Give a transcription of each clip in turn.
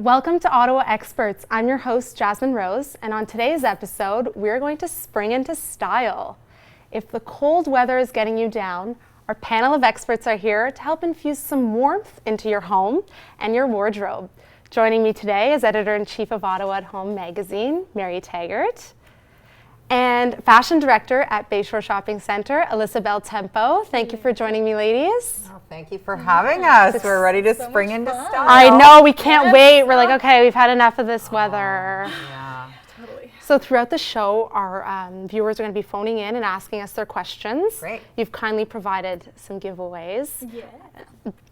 Welcome to Ottawa Experts. I'm your host, Jasmine Rose, and on today's episode, we're going to spring into style. If the cold weather is getting you down, our panel of experts are here to help infuse some warmth into your home and your wardrobe. Joining me today is Editor-in-Chief of Ottawa at Home magazine, Mary Taggart, and Fashion Director at Bayshore Shopping Centre, Alyssa Beltempo. Thank you for joining me, ladies. Oh, thank you for having us. We're ready to spring into style. I know, we can't wait. We're like, okay, we've had enough of this weather. Yeah. So throughout the show, our viewers are going to be phoning in and asking us their questions. Great. You've kindly provided some giveaways. Yeah.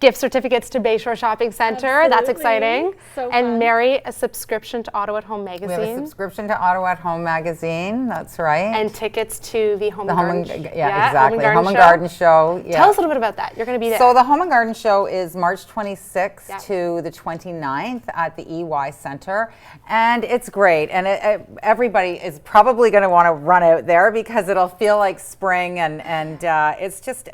Gift certificates to Bayshore Shopping Centre. Absolutely. That's exciting. So and fun. Mary, a subscription to Ottawa at Home magazine. We have a subscription to Ottawa at Home magazine. That's right. And tickets to the Home and Home Garden and, exactly. Home and Garden Show. Yeah. Tell us a little bit about that. You're going to be there. So the Home and Garden Show is March 26th Yeah. to the 29th at the EY Centre, and it's great. And everybody is probably going to want to run out there because it'll feel like spring, and it's just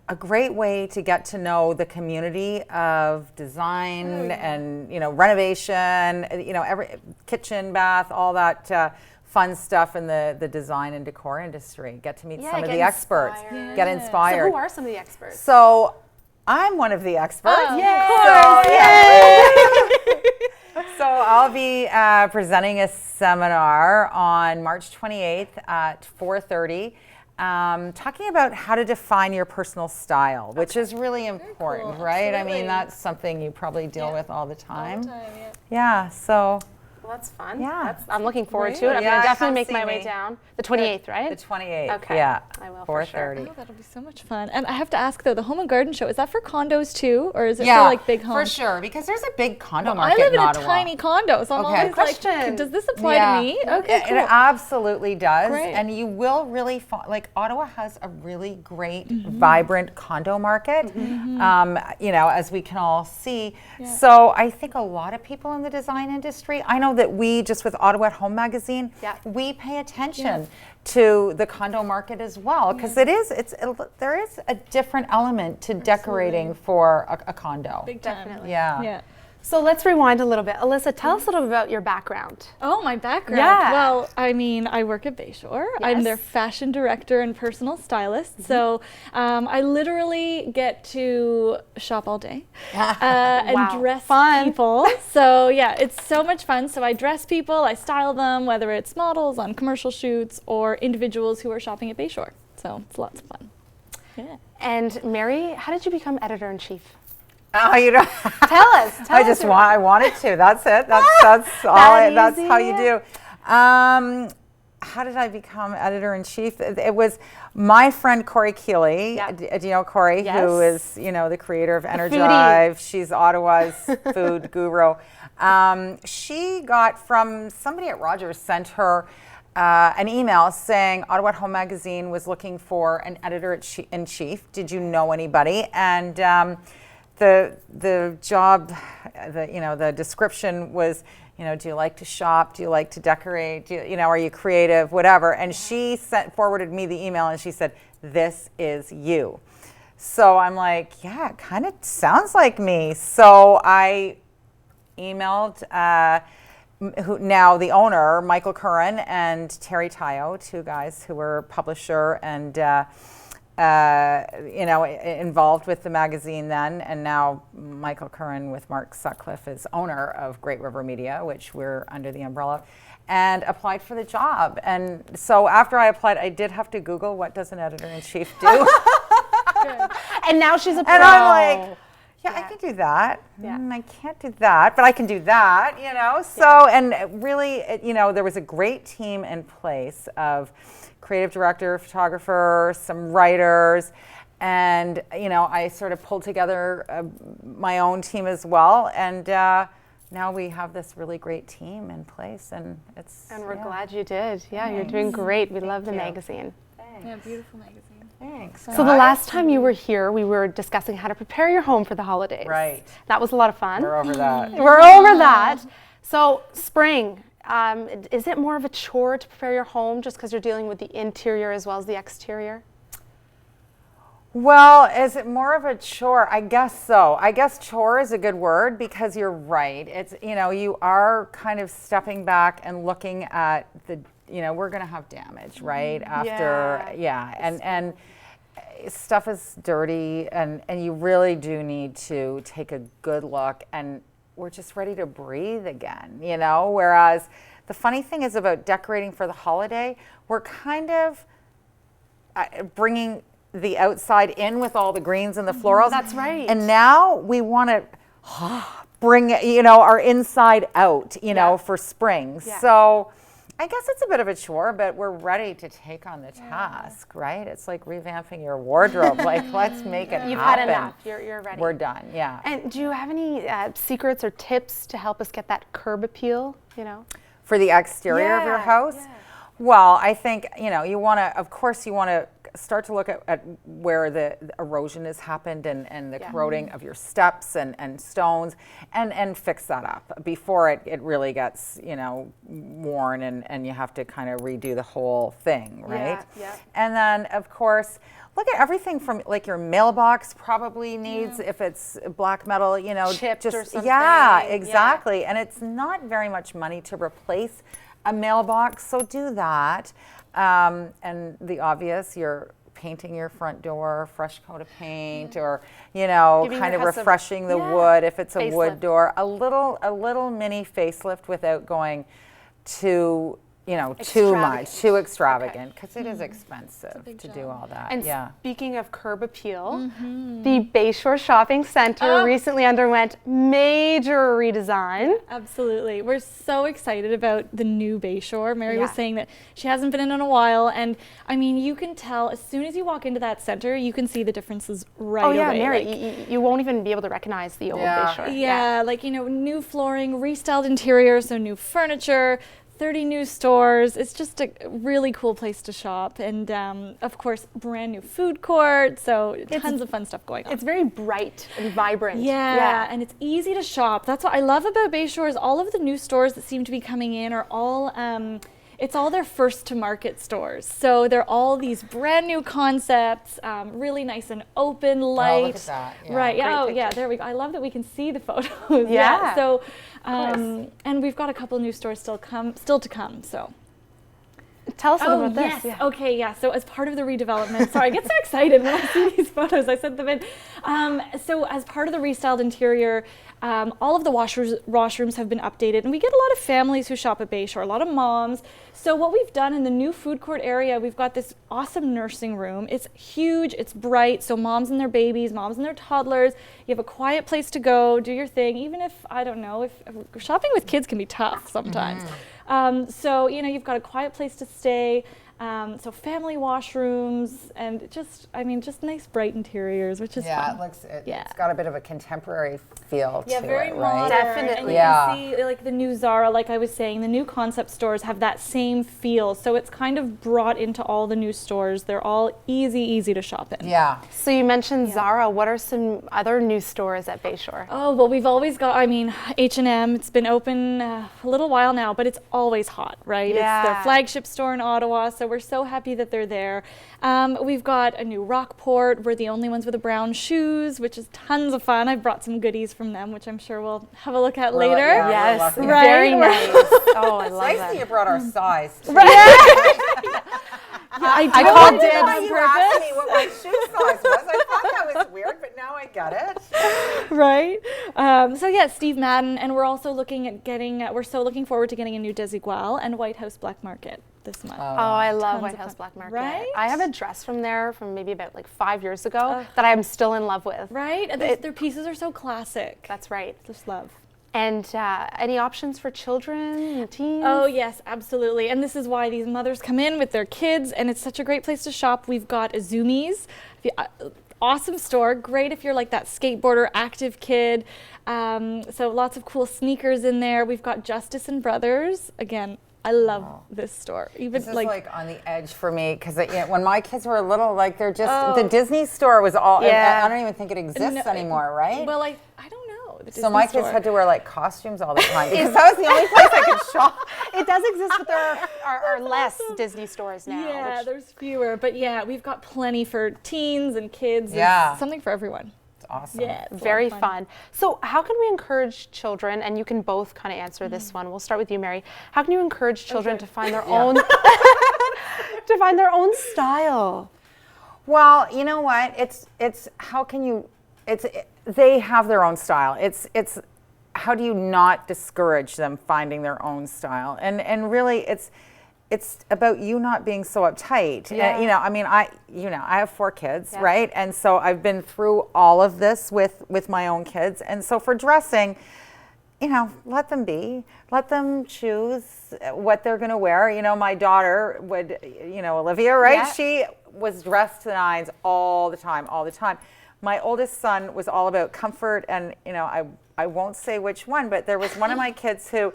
a great way to get to know the community of design and renovation, every kitchen, bath, all that fun stuff in the design and decor industry. Get to meet some of the experts. inspired. Get So inspired. who are some of the experts? So I'm one of the experts. Oh, So I'll be presenting a seminar on March 28th at 4:30. Talking about how to define your personal style, which is really important, cool. right? I Absolutely. mean, that's something you probably deal with all the time. All the time, yeah. Yeah, so Well, that's fun. Yeah. I'm looking forward to Great. it. I'm Yeah, going to definitely come make my see way me. down. The 28th, right? the 28th, Okay. yeah, I will for sure. 4:30. Oh, that'll be so much fun. And I have to ask though, the Home and Garden Show, is that for condos too, or is it for like big homes? for sure, because there's a big condo I market live in a Ottawa. tiny condo, so I'm Okay. always Question. like, does this apply Yeah. to me? Okay, It cool. absolutely does. Great. And you will really find, like, Ottawa has a really great, vibrant condo market, as we can all see. Yeah. So I think a lot of people in the design industry, I know that we, just with Ottawa at Home magazine, Yeah. we pay attention to the condo market as well, because there is a different element to decorating for a condo. Big time. Definitely. Yeah. Yeah. So let's rewind a little bit. Alyssa, tell us a little bit about your background. Oh, my background. Yeah. Well, I mean, I work at Bayshore. I'm their Yes. fashion director and personal stylist. So I literally get to shop all day and Wow. dress Fun. people. So yeah, it's so much fun. So I dress people, I style them, whether it's models on commercial shoots or individuals who are shopping at Bayshore. So it's lots of fun. Yeah. And Mary, how did you become editor-in-chief? Oh, you know. Tell us. I wanted to. That's it. That's all. That's how you do. How did I become editor-in-chief? It was my friend Corey Keeley. Yeah. Do you know Corey, Yes. who is the creator of Energive? She's Ottawa's food guru. She got from somebody at Rogers, sent her an email saying Ottawa at Home magazine was looking for an editor-in-chief. Did you know anybody? And the job, the description was, do you like to shop? Do you like to decorate? Are you creative? Whatever. And she forwarded me the email and she said, "This is you." So I'm like, yeah, it kind of sounds like me. So I emailed now the owner, Michael Curran and Terry Tayo, two guys who were publisher and involved with the magazine then, and now Michael Curran with Mark Sutcliffe is owner of Great River Media, which we're under the umbrella, and applied for the job. And so after I applied, I did have to Google, what does an editor-in-chief do? And now she's a pro. And I'm like, yeah, I Yeah. can do that. Yeah. I can't do that, but I can do that, So, and really, there was a great team in place of creative director, photographer, some writers, and, I sort of pulled together my own team as well. And now we have this really great team in place, and we're glad you did. Yeah, you're doing great. We love the you. magazine. Yeah, beautiful magazine. Thanks. So the last time you were here, we were discussing how to prepare your home for the holidays. Right. That was a lot of fun. We're over that. We're over that. So spring, is it more of a chore to prepare your home just because you're dealing with the interior as well as the exterior? Well, is it more of a chore? I guess so. I guess chore is a good word because you're right. It's, you are kind of stepping back and looking at we're going to have damage, right? After, and stuff is dirty and you really do need to take a good look, and we're just ready to breathe again, whereas the funny thing is about decorating for the holiday, we're kind of bringing the outside in with all the greens and the florals. That's right. And now we want to bring, our inside out, for spring. Yeah. So I guess it's a bit of a chore, but we're ready to take on the task, right? It's like revamping your wardrobe. Like, let's make it happen. You've had enough. You're ready. We're done, yeah. And do you have any secrets or tips to help us get that curb appeal, For the exterior of your house? Yeah. Well, I think, you want to start to look at where the erosion has happened and the corroding of your steps and stones and fix that up before it really gets, worn and you have to kind of redo the whole thing, right? Yeah. And then, of course, look at everything from like your mailbox probably needs, if it's black metal, chipped or something. Yeah, exactly. And it's not very much money to replace a mailbox, so do that. And the obvious, you're painting your front door, fresh coat of paint, or kind of refreshing the wood if it's a wood door. A little mini facelift without going too too much, too extravagant, because it is expensive to do all that. And speaking of curb appeal, the Bayshore Shopping Center recently underwent major redesign. Absolutely. We're so excited about the new Bayshore. Mary was saying that she hasn't been in a while, and I mean, you can tell as soon as you walk into that center, you can see the differences right away. Oh yeah, Mary, you won't even be able to recognize the old Bayshore. Yeah, like, new flooring, restyled interior, so new furniture, 30 new stores. It's just a really cool place to shop, and of course, brand new food court, so tons of fun stuff going on. It's very bright and vibrant. Yeah, and it's easy to shop. That's what I love about Bayshore is all of the new stores that seem to be coming in are all it's all their first to market stores. So they're all these brand new concepts, really nice and open, light. Oh, look at that. Yeah. Right. There we go. I love that we can see the photos. Yeah. So, and we've got a couple new stores still to come. So. Tell us a little about yes. this. Yeah. Okay, yeah. So as part of the redevelopment, sorry, I get so excited when I see these photos. I sent them in. So as part of the restyled interior, all of the washrooms have been updated, and we get a lot of families who shop at Bayshore, a lot of moms. So what we've done in the new food court area, we've got this awesome nursing room. It's huge, it's bright, so moms and their babies, moms and their toddlers, you have a quiet place to go, do your thing, even if, I don't know, if shopping with kids can be tough sometimes. So, you've got a quiet place to stay, so family washrooms, and just nice bright interiors, which is fun. It's got a bit of a contemporary feel to it, very right? modern. Definitely. And you can see, like the new Zara, like I was saying, the new concept stores have that same feel, so it's kind of brought into all the new stores. They're all easy to shop in. Yeah. So you mentioned Zara. What are some other new stores at Bayshore? Oh, well, we've always got, H&M, it's been open a little while now, but it's always hot, right? Yeah. It's their flagship store in Ottawa, so we're so happy that they're there. We've got a new Rockport. We're the only ones with the brown shoes, which is tons of fun. I've brought some goodies from them, which I'm sure we'll have a look at later. Yes, right? very nice. Oh, I love Nice that. that you brought our size, too. I called did dibs why you asked me what my shoe size was. I thought that was weird, but now I get it. Right? Steve Madden, and we're also looking at we're so looking forward to getting a new Desigual and White House Black Market this month. Oh, I love Tons White of House fun. Black Market. Right? I have a dress from there from maybe about 5 years ago that I'm still in love with. Right? And their pieces are so classic. That's right. Just love. And any options for children and teens? Oh, yes, absolutely. And this is why these mothers come in with their kids, and it's such a great place to shop. We've got Azumi's. Awesome store, great if you're like that skateboarder, active kid. So lots of cool sneakers in there. We've got Justice and Brothers. Again, I love this store. Even this is like on the edge for me because when my kids were little, they're just the Disney store was all. I don't even think it exists anymore, right? Well, I don't know. the Disney So my kids store. had to wear like costumes all the time because that was the only place I could shop. It does exist, but there are less Disney stores now. Yeah, which- there's fewer, but yeah, we've got plenty for teens and kids. Yeah. There's something for everyone. It's awesome. Yeah, it's a lot Very of fun. So how can we encourage children, and you can both kind of answer this one. We'll start with you, Mary. How can you encourage children to find their own to find their own style? Well, you know what? It's how can you? They have their own style. It's how do you not discourage them finding their own style? And really, it's about you not being so uptight. Yeah. You know, I mean, I have 4 kids, Yeah. right? And so I've been through all of this with my own kids. And so for dressing, you know, let them choose what they're going to wear. You know, my daughter would, you know, Olivia, right? Yeah. She was dressed to the nines all the time. My oldest son was all about comfort, and, you know, I won't say which one, but there was one of my kids who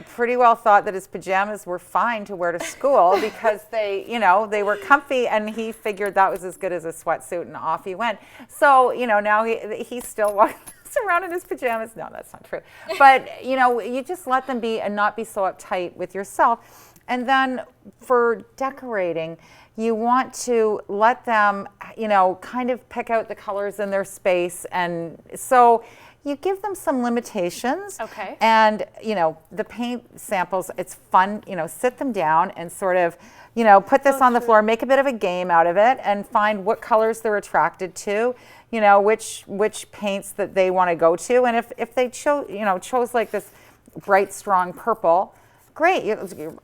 pretty well thought that his pajamas were fine to wear to school because they, you know, they were comfy, and he figured that was as good as a sweatsuit, and off he went. So, you know, now he still walks around in his pajamas. No, that's not true. But, you know, you just let them be and not be so uptight with yourself. And then for decorating, you want to let them, you know, kind of pick out the colors in their space. And so you give them some limitations. Okay. And, you know, the paint samples, it's fun, you know, sit them down and sort of, you know, put this on the floor, make a bit of a game out of it, and find what colors they're attracted to, you know, which paints that they want to go to. And if they chose like this bright, strong purple, great.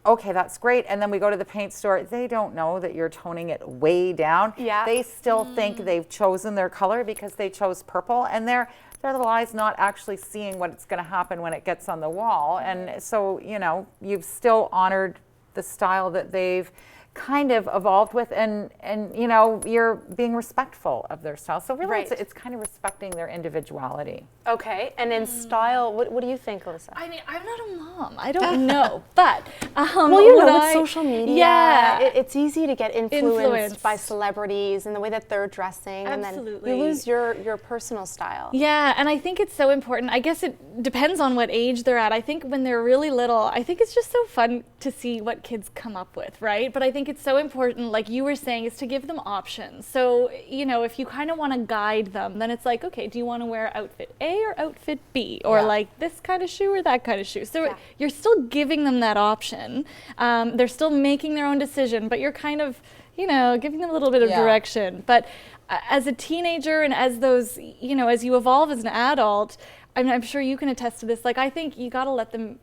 Okay, that's great. And then we go to the paint store. They don't know that you're toning it way down. Yeah. They still think they've chosen their color because they chose purple, and they're the lies not actually seeing what's going to happen when it gets on the wall. And so, you know, you've still honored the style that they've kind of evolved with, and you know, you're being respectful of their style. So really, Right. it's kind of respecting their individuality. Okay, and in style, what do you think, Alyssa? I mean, I'm not a mom. I don't know, but Well, you know, what with social media, yeah, it's easy to get influenced Influenced. by celebrities and the way that they're dressing, and then Absolutely. you lose your personal style. Yeah, and I think it's so important. I guess it depends on what age they're at. I think when they're really little, I think it's just so fun to see what kids come up with, right? But I think it's so important, like you were saying, is to give them options. So, you know, if you kind of want to guide them, then it's like, okay, do you want to wear outfit A or outfit B? Or Yeah. like this kind of shoe or that kind of shoe? So Yeah. you're still giving them that option. They're still making their own decision, but you're kind of, you know, giving them a little bit of Yeah. direction. But as a teenager and as those, you know, as you evolve as an adult, I'm sure you can attest to this. Like, I think you got to let them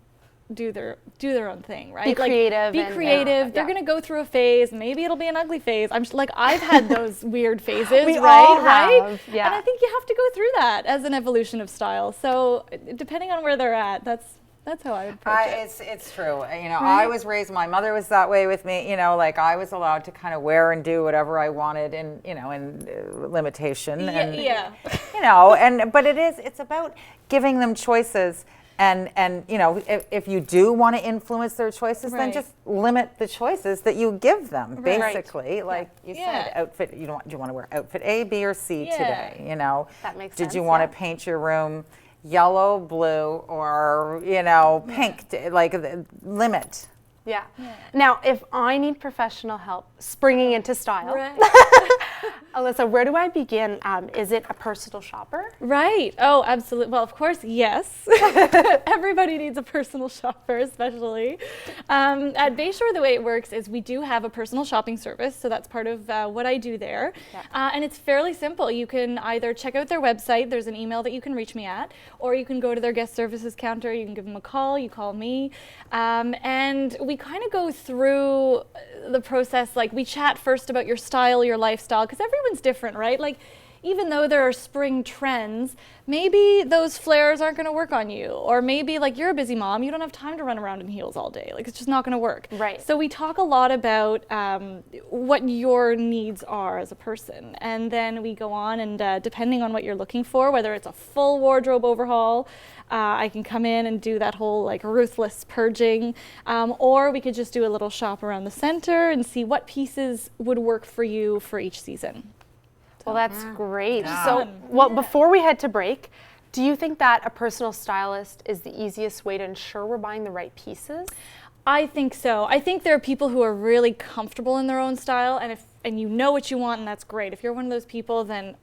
do their own thing, right? Be Like, creative be and- creative. yeah. They're gonna go through a phase. Maybe it'll be an ugly phase. Like I've had those weird phases, We right? all Right? have, yeah. And I think you have to go through that as an evolution of style. So depending on where they're at, that's how I would approach it. It's true. You know, I was raised, my mother was that way with me, you know, like I was allowed to kind of wear and do whatever I wanted in, you know, in limitation. And, Yeah. you know, but it's about giving them choices. And you know, if you do want to influence their choices, then Right. just limit the choices that you give them, Right. basically. Like you Yeah. said, outfit, do you want to wear outfit A, B, or C Yeah. today, you know? That makes Did you sense, want yeah. to paint your room yellow, blue, or, you know, pink? Like, limit. Yeah. Now, if I need professional help springing into style, Right. Alyssa, where do I begin? Is it a personal shopper? Right. Oh, absolutely. Well, of course, yes. Everybody needs a personal shopper, especially. At Bayshore, the way it works is we do have a personal shopping service, so that's part of what I do there. Yeah. And it's fairly simple. You can either check out their website, there's an email that you can reach me at, or you can go to their guest services counter, you can give them a call, you call me, and we kind of go through the process. Like, we chat first about your style, your lifestyle, because everyone's different, right? Like, even though there are spring trends, maybe those flares aren't going to work on you, or maybe like you're a busy mom, you don't have time to run around in heels all day. Like, it's just not going to work. Right. So we talk a lot about what your needs are as a person, and then we go on and depending on what you're looking for, whether it's a full wardrobe overhaul, I can come in and do that whole like ruthless purging, or we could just do a little shop around the center and see what pieces would work for you for each season. Well, that's great. Yeah. So, well, before we head to break, Do you think that a personal stylist is the easiest way to ensure we're buying the right pieces? I think so. I think there are people who are really comfortable in their own style, and you know what you want, and that's great. If you're one of those people, then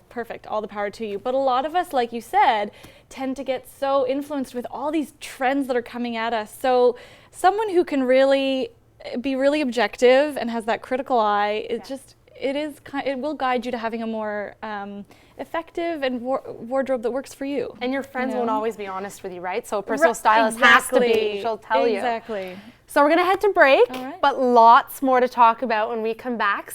perfect, all the power to you. But a lot of us, like you said, tend to get so influenced with all these trends that are coming at us. So someone who can really be really objective and has that critical eye, it will guide you to having a more effective and wardrobe that works for you. And your friends won't always be honest with you, right? So a personal stylist has to be, she'll tell you. Exactly. So we're gonna head to break, All right. but lots more to talk about when we come back.